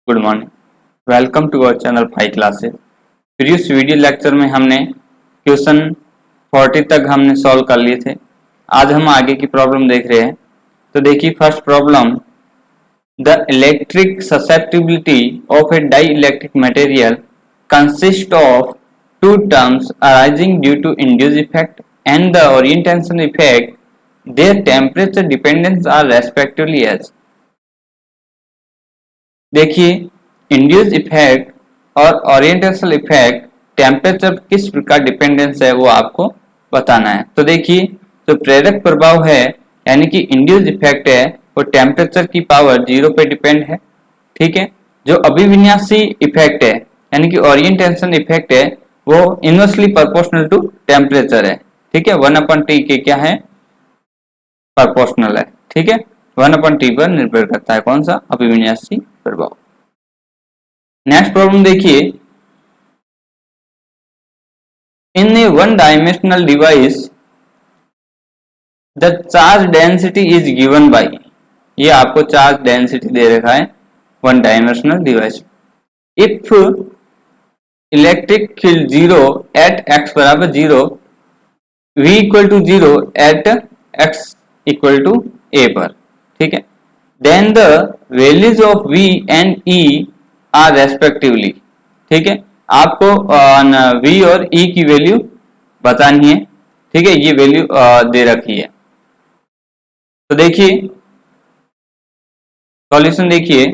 Good morning, welcome to our channel 5 classes. Previous video lecture में हमने question 40 तक हमने सॉल्व कर लिए थे। आज हम आगे की प्रॉब्लम देख रहे हैं। तो देखिए first problem, the electric susceptibility of a dielectric material consist of two terms arising due to induce effect and the orientation effect, their temperature dependence are respectively as. देखिए इंड्यूस इफेक्ट और orientational effect temperature किस प्रकार dependence है वो आपको बताना है। तो देखिए जो प्रेरक प्रभाव है यानी कि इंड्यूस इफेक्ट है वो टेम्परेचर की पावर 0 पे डिपेंड है। ठीक है, जो अभिविन्यासी इफेक्ट है यानी कि ओरिएंटेशन इफेक्ट है वो इनवर्सली प्रोपोर्शनल टू टेम्परेचर है। ठीक है, 1/T के क्या है, प्रोपोर्शनल है। ठीक है, 1/T पर निर्भर करता है कौन सा, अभिविन्यासी प्रभाव। नेक्स्ट प्रॉब्लम देखिए, in a one dimensional device the charge density is given by, ये आपको चार्ज डेंसिटी दे रखा है one dimensional device. If electric field 0 at x बराबर 0, v equal to 0 at x equal to a पर। ठीक है, then the values of v and e are respectively. ठीक है, आपको v और e की वैल्यू बतानी है। ठीक है, ये वैल्यू दे रखी है। तो देखिए सॉल्यूशन देखिए,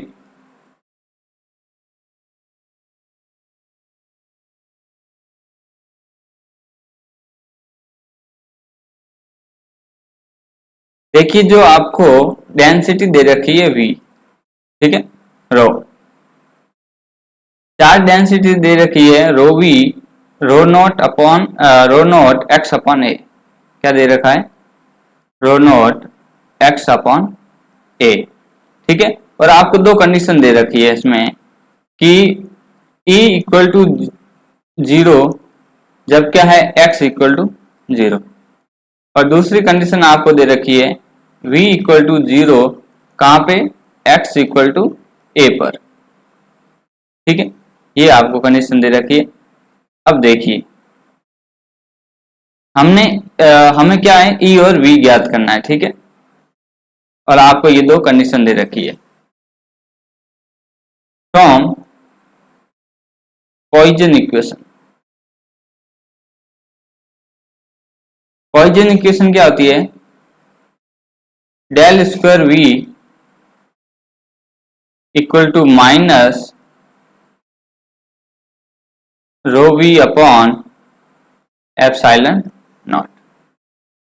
देखिए जो आपको डेंसिटी दे रखी है v, ठीक है, रो चार्ज डेंसिटी दे रखी है rho v rho naught x upon a. क्या दे रखा है, rho naught x upon a. ठीक है, और आपको दो कंडीशन दे रखी है इसमें कि e इक्वल टू 0 जब क्या है x इक्वल टू 0, और दूसरी कंडीशन आपको दे रखी है v इक्वल टू 0 कहाँ पे, x इक्वल टू a पर। ठीक है, ये आपको कंडीशन दे रखी है। अब देखिए हमें क्या है, e और v ज्ञात करना है। ठीक है, और आपको ये दो कंडीशन दे रखी है। From Poisson equation, Poisson equation क्या होती है, del square v equal to minus rho v upon epsilon naught.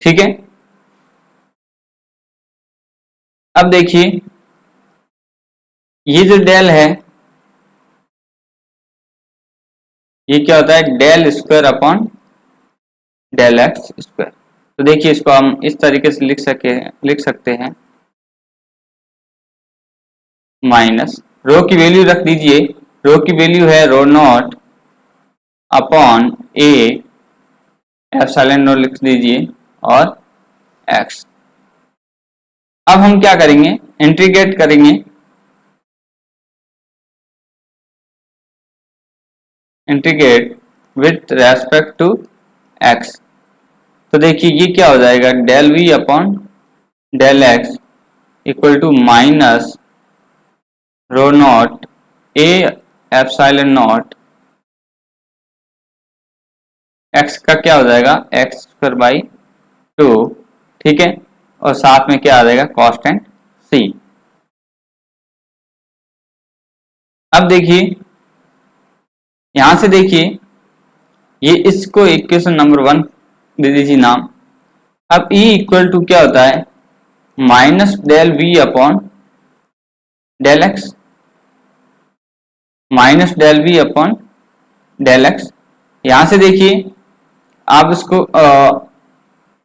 ठीक है, अब देखिए ये जो डेल है ये क्या होता है, del square upon del x square. तो देखिए इसको हम इस तरीके से लिख सकते हैं, माइनस रो की वैल्यू रख दीजिए, रो की वैल्यू है rho naught upon a epsilon naught लिख दीजिए और x। अब हम क्या करेंगे, इंटीग्रेट करेंगे, integrate with respect to x। तो देखिए ये क्या हो जाएगा, del v upon del x equal to minus rho naught a epsilon naught, x का क्या हो जाएगा, x स्क्वायर बाई 2। ठीक है, और साथ में क्या आ जाएगा, कांस्टेंट c। अब देखिए यहां से देखिए ये इसको इक्वेशन नंबर 1 दे दीजिए नाम। अब e इक्वल टू क्या होता है, minus del v upon del x, minus del v upon del x। यहां से देखिए आप इसको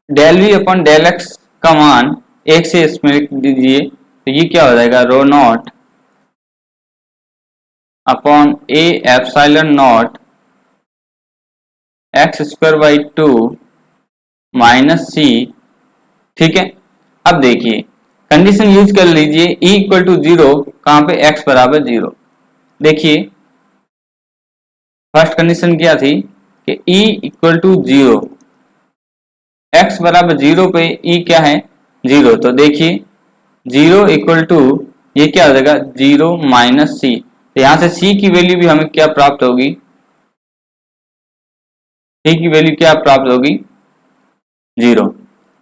del v upon del x का मान 1 से इसमें लिख दीजिए। तो ये क्या हो जाएगा, rho naught upon a epsilon naught x square by 2 minus c. ठीक है, अब देखिए कंडीशन यूज कर लीजिए, e इक्वल टू 0 कहाँ पे, x बराबर 0। देखिए फर्स्ट कंडीशन क्या थी कि E इक्वल टू 0, x बराबर 0 पे E क्या है 0, तो देखिए 0 इक्वल टू ये क्या हो जाएगा 0 माइनस सी, तो यहाँ से C की वैल्यू भी हमें क्या प्राप्त होगी, C की वैल्यू क्या प्राप्त होगी 0।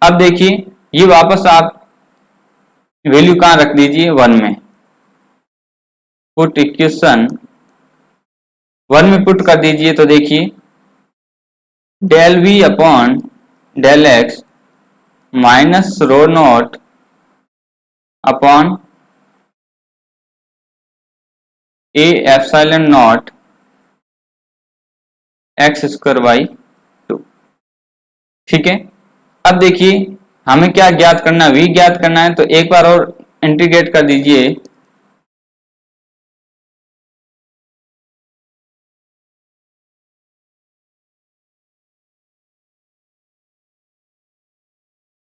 अब देखिए ये वापस आप वैल्यू कहाँ रख दीजिए 1 में, पुट इक्वेशन 1 में पुट कर दीजिए, तो देखिए del v upon del x minus rho naught upon a epsilon naught x square by 2। ठीक है, अब देखिए हमें क्या ज्ञात करना है, v ज्ञात करना है, तो एक बार और इंटीग्रेट कर दीजिए,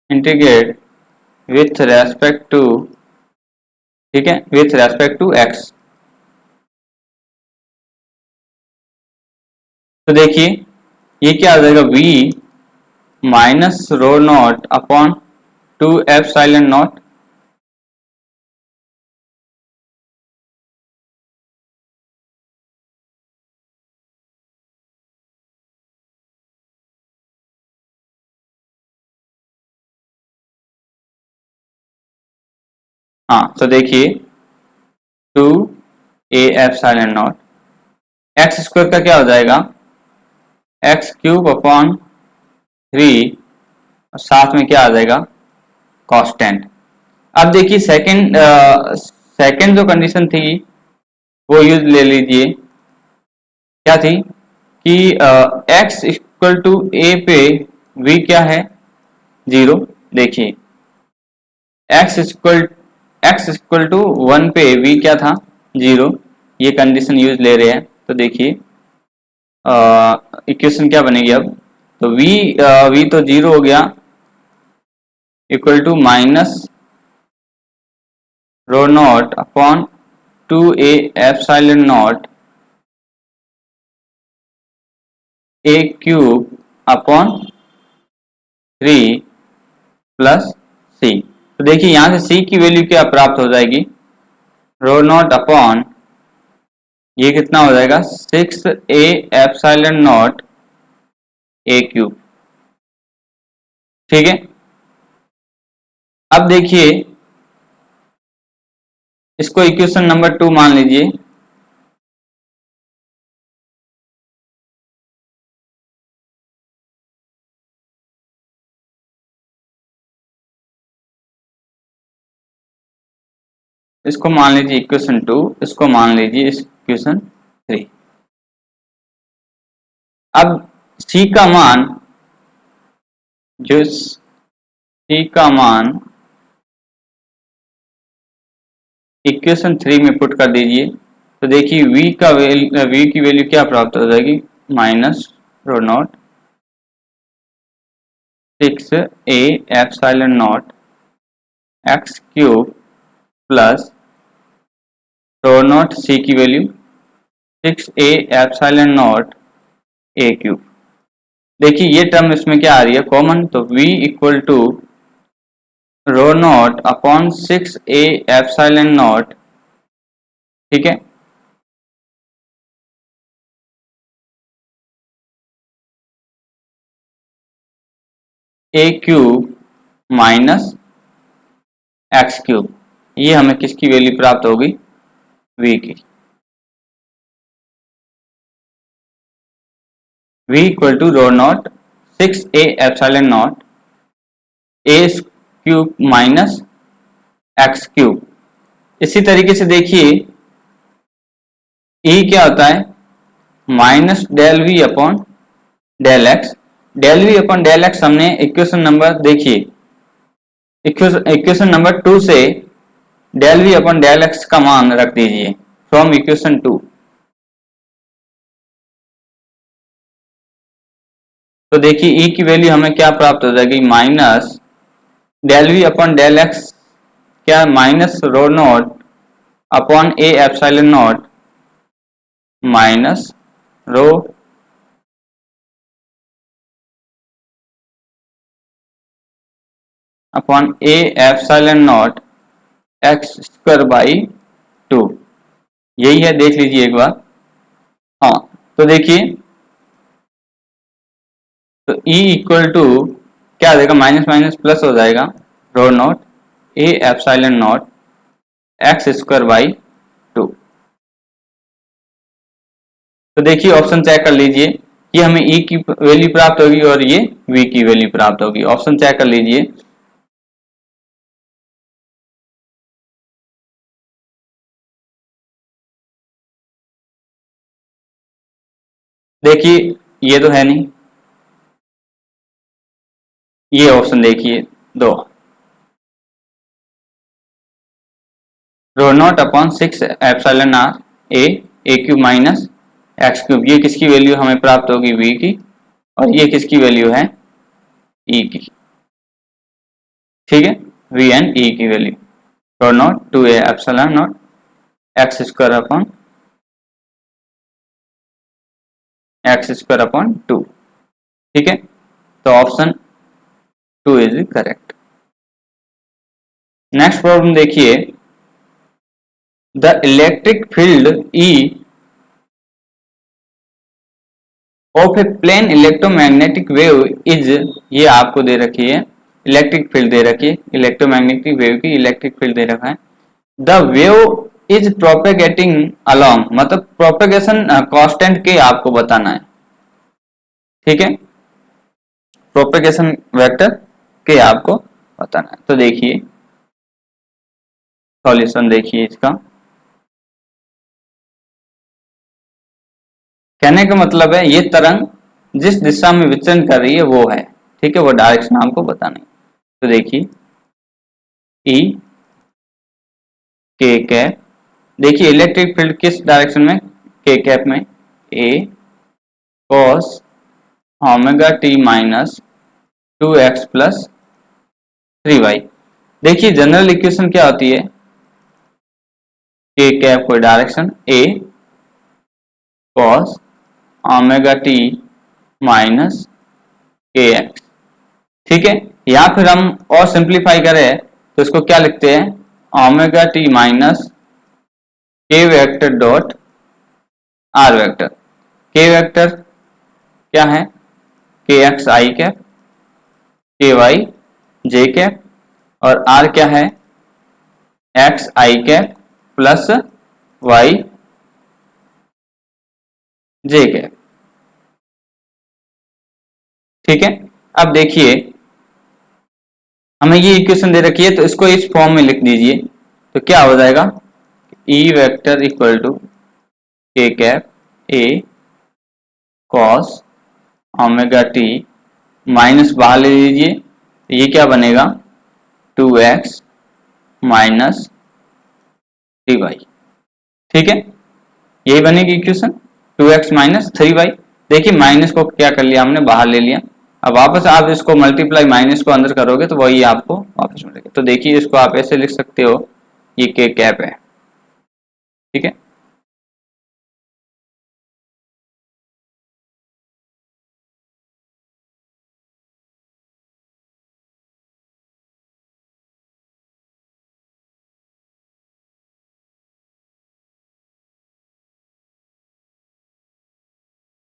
इंटीग्रेट विथ रेस्पेक्ट टू, ठीक है, विथ रेस्पेक्ट टू x। तो देखिए ये क्या आ जाएगा v minus rho naught upon 2 epsilon not, हाँ तो देखिए 2 a epsilon naught, x square का क्या हो जाएगा एक्स क्यूब अपॉन 3 और साथ में क्या आ जाएगा कांस्टेंट। अब देखिए सेकंड जो कंडीशन थी वो यूज ले लीजिए, क्या थी कि x इक्वल टू a पे v क्या है 0। देखिए x इक्वल टू 1 पे v क्या था 0, ये कंडीशन यूज ले रहे हैं, तो देखिए इक्वेशन क्या बनेगी अब, तो v तो 0 हो गया equal to minus rho naught upon 2a epsilon naught a cube upon 3 plus c। तो देखिए यहां से c की वैल्यू क्या प्राप्त हो जाएगी, रो नॉट अपॉन ये कितना हो जाएगा 6a epsilon naught a cube. ठीक है, अब देखिए इसको इक्वेशन नंबर 2 मान लीजिए, इसको मान लीजिए इक्वेशन 2, इसको मान लीजिए इक्वेशन 3। अब c का मान, जो c का मान इक्वेशन 3 में पुट कर दीजिए, तो देखिए v की वैल्यू क्या प्राप्त हो जाएगी minus rho naught 6a epsilon naught x cube plus row not c की value 6a epsilon naught a cube. देखिए ये टर्म इसमें क्या आ रही है कॉमन, तो v equal to rho naught upon 6a epsilon naught, ठीक है, a cube minus x cube, ये हमें किसकी वैल्यू प्राप्त होगी v की, v equal to rho naught 6a epsilon naught a cube minus x cube. इसी तरीके से देखिए e क्या होता है minus del v upon del x, del v upon del x हमने इक्वेशन नंबर, देखिए इक्वेशन नंबर 2 से del v upon del x का मान रख दीजिए फ्रॉम इक्वेशन 2, तो देखिए e की वैल्यू हमें क्या प्राप्त हो जाएगी minus del v upon del x क्या minus rho naught upon a epsilon naught minus rho upon a epsilon naught x square by 2। यही है, देख लीजिए एक बार। हाँ, तो देखिए, तो E इक्वल टू क्या आ जाएगा, माइनस माइनस प्लस हो जाएगा, rho naught a epsilon naught x square by 2। तो देखिए ऑप्शन चेक कर लीजिए, ये हमें E की वैल्यू प्राप्त होगी और ये V की वैल्यू प्राप्त होगी। ऑप्शन चेक कर लीजिए। देखिए ये तो है नहीं, ये ऑप्शन देखिए दो, rho naught upon 6 epsilon r a cube minus x cube, ये किसकी वैल्यू हमें प्राप्त होगी, V की, और ये किसकी वैल्यू है, E की। ठीक है, V एंड E की value, rho naught 2a epsilon naught x square upon x square upon 2। ठीक है, तो option 2 is correct. Next problem देखिए, the electric field E of a plane electromagnetic wave is, ये आपको दे रखी है, इलेक्ट्रिक फील्ड दे रखी है, इलेक्ट्रोमैग्नेटिक वेव की इलेक्ट्रिक फील्ड दे रखा है। The wave is propagating along, मतलब प्रोपेगेशन कांस्टेंट के आपको बताना है। ठीक है, प्रोपेगेशन वेक्टर के आपको बताना है। तो देखिए सॉल्यूशन देखिए इसका, कहने का मतलब है ये तरंग जिस दिशा में विचरण कर रही है वो है। ठीक है, वो डायरेक्शन आपको बताना है। तो देखिए ई के कैप, देखिए इलेक्ट्रिक फील्ड किस डायरेक्शन में, के कैप में, a cos omega t minus 2x प्लस 3y। देखिए जनरल इक्वेशन क्या होती है, के कैप को डायरेक्शन ए कॉस ओमेगा टी माइनस के एक्स। ठीक है, या फिर हम और सिंप्लीफाई करें तो इसको क्या लिखते हैं, omega t minus k vector dot are vector. के वेक्टर क्या है, के एक्स आई कैप, के वाई जे कैप, और आर क्या है, x i cap plus y j cap. ठीक है, अब देखिए हमें ये इक्वेशन दे रखी है, तो इसको इस फॉर्म में लिख दीजिए। तो क्या हो जाएगा, ई वेक्टर इक्वल टू के cap A cos omega t minus बाहर ले लीजिए, ये क्या बनेगा 2x माइनस 3y। ठीक है, यही बनेगी इक्वेशन 2x माइनस 3y। देखिए माइनस को क्या कर लिया हमने, बाहर ले लिया। अब वापस आप इसको मल्टीप्लाई माइनस को अंदर करोगे तो वही आपको वापस मिलेगा। तो देखिए इसको आप ऐसे लिख सकते हो, ये के कैप है। ठीक है,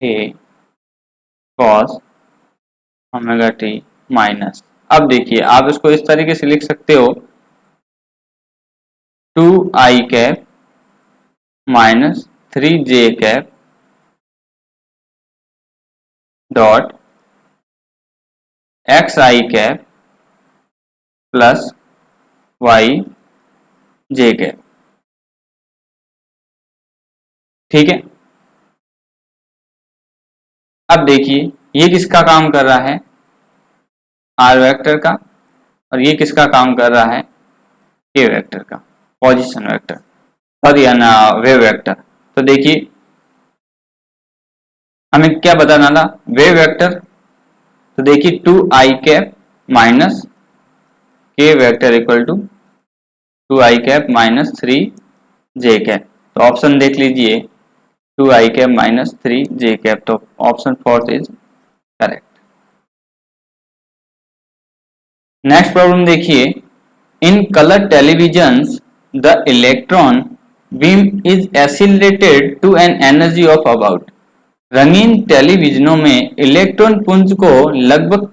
ए कॉस ओमेगा टी माइनस, अब देखिए आप इसको इस तरीके से लिख सकते हो, 2i cap minus 3j cap dot x i cap plus y j cap. ठीक है, अब देखिए ये किसका काम कर रहा है, आर वेक्टर का, और ये किसका काम कर रहा है, के वेक्टर का, पोजीशन वेक्टर और या ना वेव वेक्टर। तो देखिए हमें क्या बताना था, वेव वेक्टर। तो देखिए 2i cap minus k vector equal to 2i cap minus 3j cap. तो ऑप्शन देख लीजिए, 2i cap minus 3j cap. तो option fourth is correct. Next problem देखिए, in colour televisions the electron beam is accelerated to an energy of about. रंगीन टेलीविजनों में electron पुंज को लगभग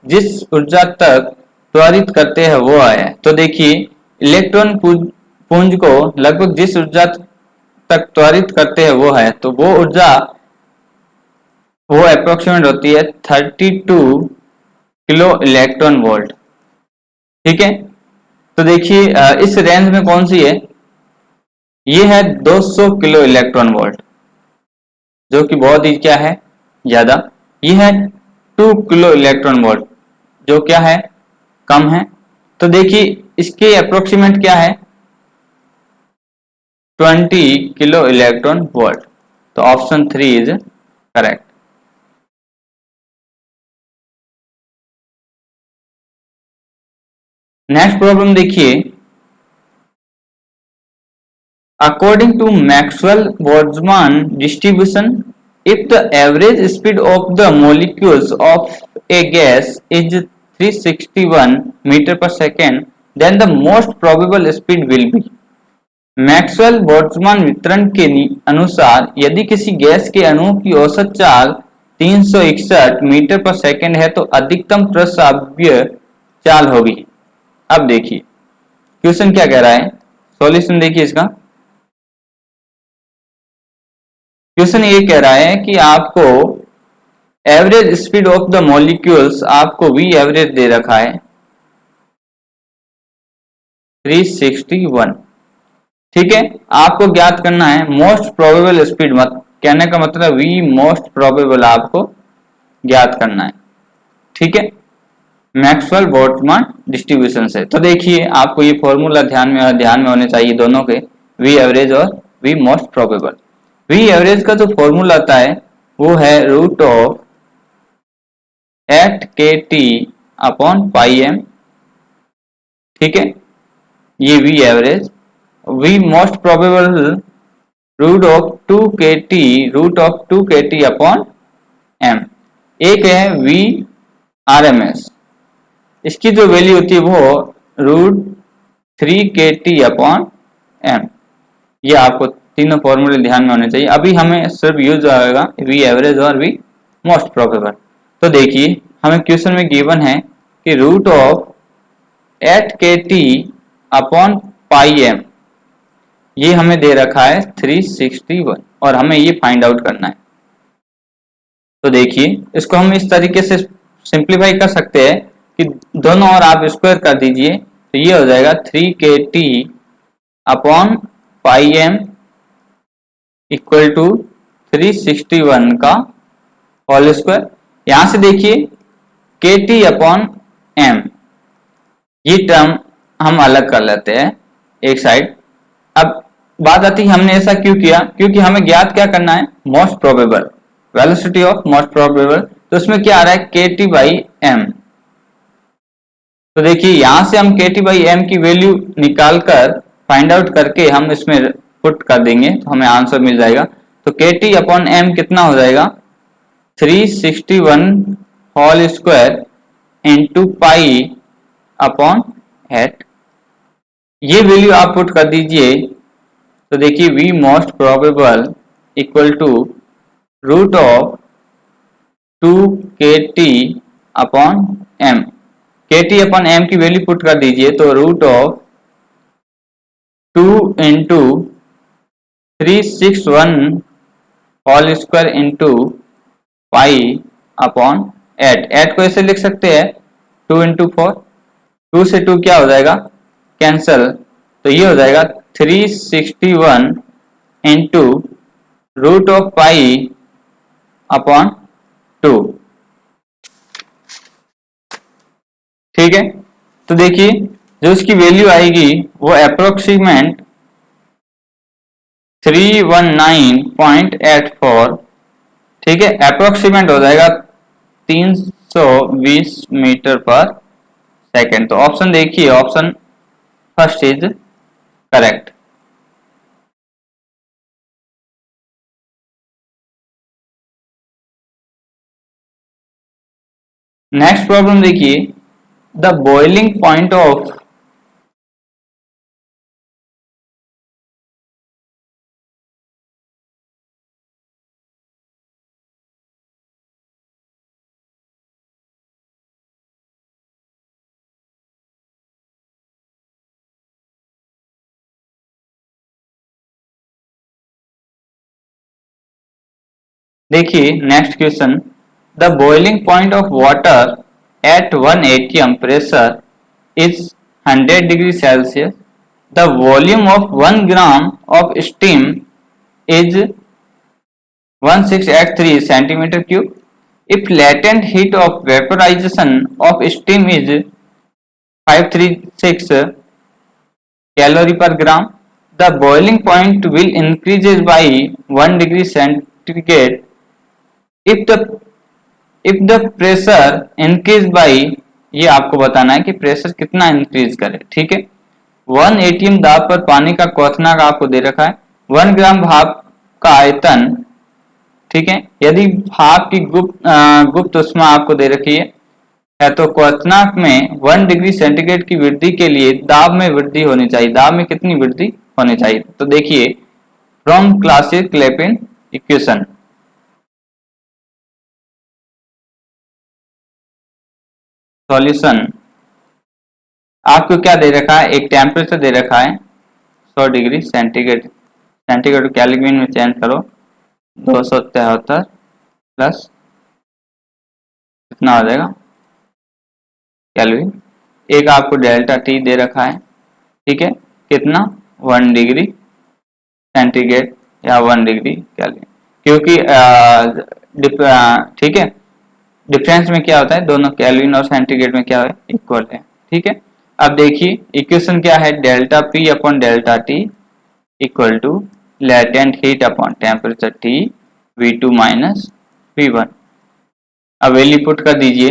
जिस ऊर्जा तक त्वरित करते हैं वो है। तो देखिए, इलेक्ट्रॉन पुंज को लगभग जिस ऊर्जा तक त्वरित करते हैं वो है, तो वो ऊर्जा वो अप्रोक्सीमेट होती है 32 किलो इलेक्ट्रॉन वोल्ट। ठीक है, तो देखिए इस रेंज में कौन सी है, ये है 200 किलो इलेक्ट्रॉन वोल्ट, जो कि बहुत ही क्या है, ज्यादा। ये है 2 किलो इलेक्ट्रॉन वोल्ट, जो क्या है, कम है। तो देखिए इसके अप्रोक्सीमेट क्या है, 20 किलो इलेक्ट्रॉन वोल्ट। तो option 3 is correct. Next problem देखिए, according to Maxwell Boltzmann distribution, if the average speed of the molecules of a gas is 361 meter per second, then the most probable speed will be। Maxwell Boltzmann वितरण के अनुसार यदि किसी gas के अणु की औसत चाल 361 मीटर पर सेकंड है तो अधिकतम प्रस्ताव्य चाल होगी। अब देखिए क्वेश्चन क्या कह रहा है, सॉल्यूशन देखिए इसका। क्वेश्चन ये कह रहा है कि आपको average speed of the molecules, आपको वी एवरेज दे रखा है 361। ठीक है, आपको ज्ञात करना है मोस्ट प्रोबेबल स्पीड, मत कहने का मतलब वी मोस्ट प्रोबेबल आपको ज्ञात करना है। ठीक है, मैक्सवेल बोल्ट्जमान डिस्ट्रीब्यूशन से। तो देखिए आपको ये फॉर्मूला ध्यान में होने चाहिए दोनों के, वी एवरेज और v most probable. V average का जो फॉर्मूला आता है वो है root of 8kt upon pi m. ठीक है, ये v average. V most probable root of 2kt upon m. एक है वी आरएमएस, इसकी जो वैल्यू होती है वो रूट 3kt अपॉन एम। ये आपको तीनों फॉर्मूले ध्यान में होने चाहिए। अभी हमें सिर्फ यूज आएगा वी एवरेज और वी मोस्ट प्रोबेबल। तो देखिए हमें क्वेश्चन में गिवन है कि root of 8kt upon pi m, ये हमें दे रखा है 361 और हमें ये फाइंड आउट करना है। तो देखिए इसको हम इस तरीके से सिंप्लीफाई कर सकते हैं कि दोनों और आप स्क्वायर कर दीजिए, तो ये हो जाएगा 3kt upon pi m equal to 361 का होल स्क्वायर। यहां से देखिए kt अपॉन एम, ये टर्म हम अलग कर लेते हैं एक साइड। अब बात आती है हमने ऐसा क्यों किया, क्योंकि हमें ज्ञात क्या करना है, most probable, velocity of most probable. तो उसमें क्या आ रहा है, kt बाई एम। तो देखिए यहां से हम kt बाई एम की वैल्यू निकालकर फाइंड आउट करके हम इसमें पुट कर देंगे तो हमें आंसर मिल जाएगा। तो kt अपॉन एम कितना हो जाएगा, 361 whole square into pi upon 8। ये वैल्यू आप पुट कर दीजिए तो देखिए v most probable equal to root of 2kt upon m. kt upon m की वैल्यू पुट कर दीजिए तो root of 2 into 361 whole square into pi upon 8 को ऐसे लिख सकते हैं 2 इंटू 4, 2 से 2 क्या हो जाएगा, कैंसल। तो ये हो जाएगा 361 into root of pi upon 2। ठीक है, तो देखिए जो इसकी वैल्यू आएगी वो अप्रोक्सीमेट 319.84। ठीक है, अप्रोक्सीमेट हो जाएगा 320 मीटर पर सेकेंड। तो ऑप्शन देखिए, option first is correct. Next problem देखिए, द बॉइलिंग पॉइंट ऑफ देखिए next question, the boiling point of water at 1 atm pressure is 100 degree Celsius, the volume of 1 gram of steam is 1683 centimeter cube. If latent heat of vaporization of steam is 536 calorie per gram, the boiling point will increases by 1 degree centigrade if the pressure increase by, ये आपको बताना है कि pressure कितना increase करे, ठीक है। 1 atm दाब पर पानी का क्वथनांक आपको दे रखा है, 1 ग्राम भाप का आयतन, ठीक है। यदि भाप की गुप्त उष्मा आपको दे रखी है तो क्वथनांक में 1 डिग्री सेंटीग्रेड की वृद्धि के लिए दाब में वृद्धि होनी चाहिए। दाब में कितनी वृद्धि होनी चाहिए? तो देखिए, फ्रॉम क्लासिक क्लैपेन इक्वेशन, सॉल्यूशन, आपको क्या दे रखा है, एक टेम्परेचर दे रखा है 100 डिग्री सेंटीग्रेड, सेंटीग्रेड केल्विन में चेंज करो, 273 प्लस कितना हो जाएगा केल्विन, एक आपको डेल्टा टी दे रखा है, ठीक है, कितना 1 डिग्री सेंटीग्रेड या 1 डिग्री केल्विन, क्योंकि ठीक है, डिफरेंस में क्या होता है, दोनों केल्विन और सेंटीग्रेड में क्या है, इक्वल है, ठीक है। अब देखिए इक्वेशन क्या है, delta P upon delta T equal to latent heat upon temperature T V2 माइनस V1। अब वैल्यू पुट कर दीजिए,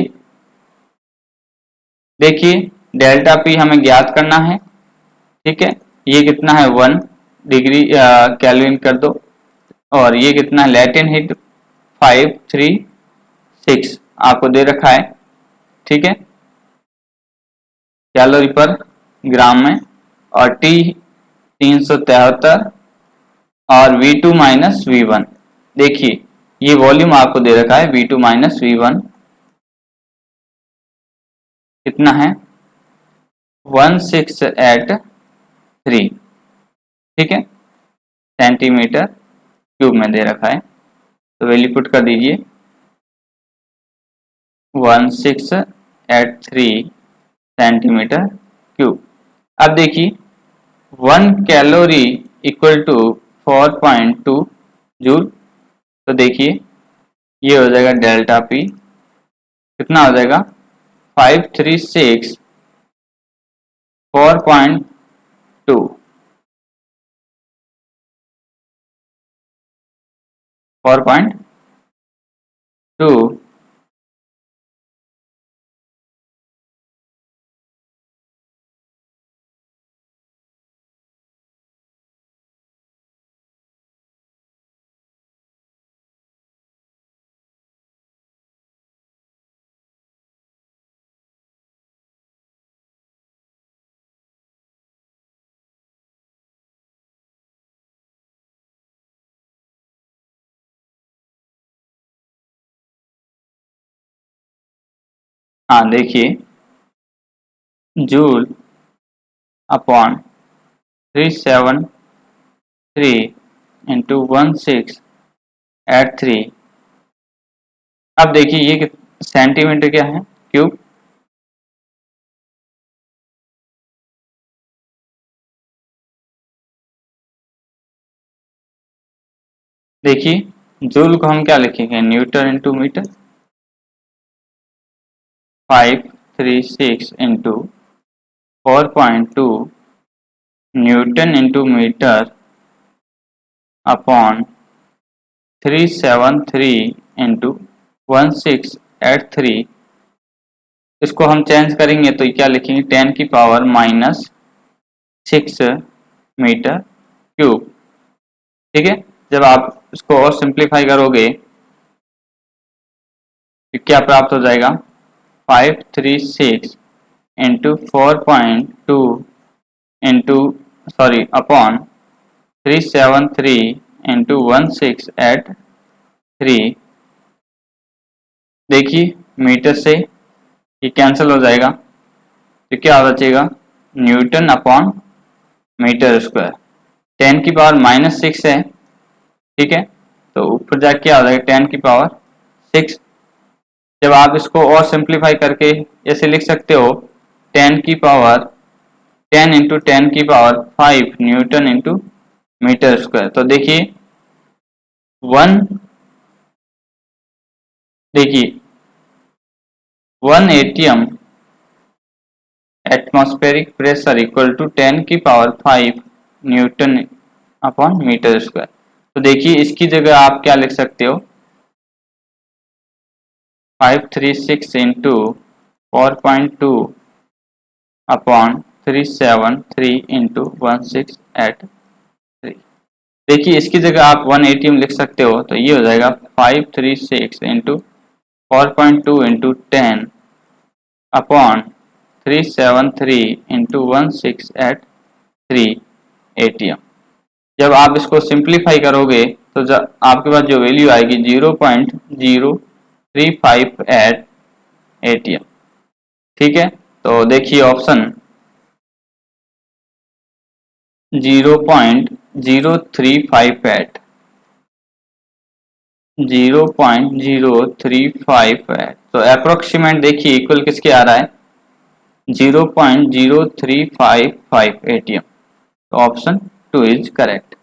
देखिए डेल्टा पी हमें ज्ञात करना है, ठीक है, ये कितना है 1 डिग्री केल्विन कर दो, और ये कितना है लेटेंट हीट 536 आपको दे रखा है, ठीक है, कैलोरी पर ग्राम में, और टी 373 और V2 माइनस V1, देखिए ये वॉल्यूम आपको दे रखा है V2 माइनस V1 कितना है 1683, ठीक है, सेंटीमीटर क्यूब में दे रखा है, तो वैल्यू पुट कर दीजिए 1683 सेंटीमीटर क्यूब। अब देखिए 1 कैलोरी इक्वल टू 4.2 जूल, तो देखिए ये हो जाएगा डेल्टा पी, कितना हो जाएगा 536 4.2, 4.2 हाँ देखिए जूल अपॉन 373 इंटू 1683, अब देखिए ये सेंटीमीटर क्या है क्यूब, देखिए जूल को हम क्या लिखेंगे newton into metre, 536 into 4.2 newton into metre upon 373 into 1683, इसको हम चेंज करेंगे तो क्या लिखेंगे 10 की पावर माइनस 6 मीटर क्यूब, ठीक है। जब आप इसको और सिंप्लीफाई करोगे तो क्या प्राप्त हो जाएगा 536 into 4.2 into upon 373 into 16 at 3। देखिए मीटर से ये कैंसिल हो जाएगा तो क्या बचेगा, न्यूटन अपॉन मीटर स्क्वायर। 10 की पावर -6 है, ठीक है, तो ऊपर जाके क्या आ जाएगा 10 की पावर 6। जब आप इसको और सिंप्लीफाई करके ऐसे लिख सकते हो 10 की पावर 10 इंटू 10 की power 5 newton into metre square. तो देखिए 1 ATM atmospheric pressure equal to 10 की power 5 newton upon metre square. तो देखिए इसकी जगह आप क्या लिख सकते हो, 536 इंटू 4.2 अपॉन 373 इंटू 16 एट 3। देखिए इसकी जगह आप 1 एटीएम लिख सकते हो, तो ये हो जाएगा 536 into 4.2 into 10 upon 373 into 16 eight 3 ATM. जब आप इसको सिंप्लीफाई करोगे तो आपके पास जो वैल्यू आएगी 0.0358 एटीएम, ठीक है। तो देखिए ऑप्शन 0.0358 तो अप्रोक्सीमेट देखिए इक्वल किसके आ रहा है, 0.0355 एटीएम। तो ऑप्शन 2 इज करेक्ट।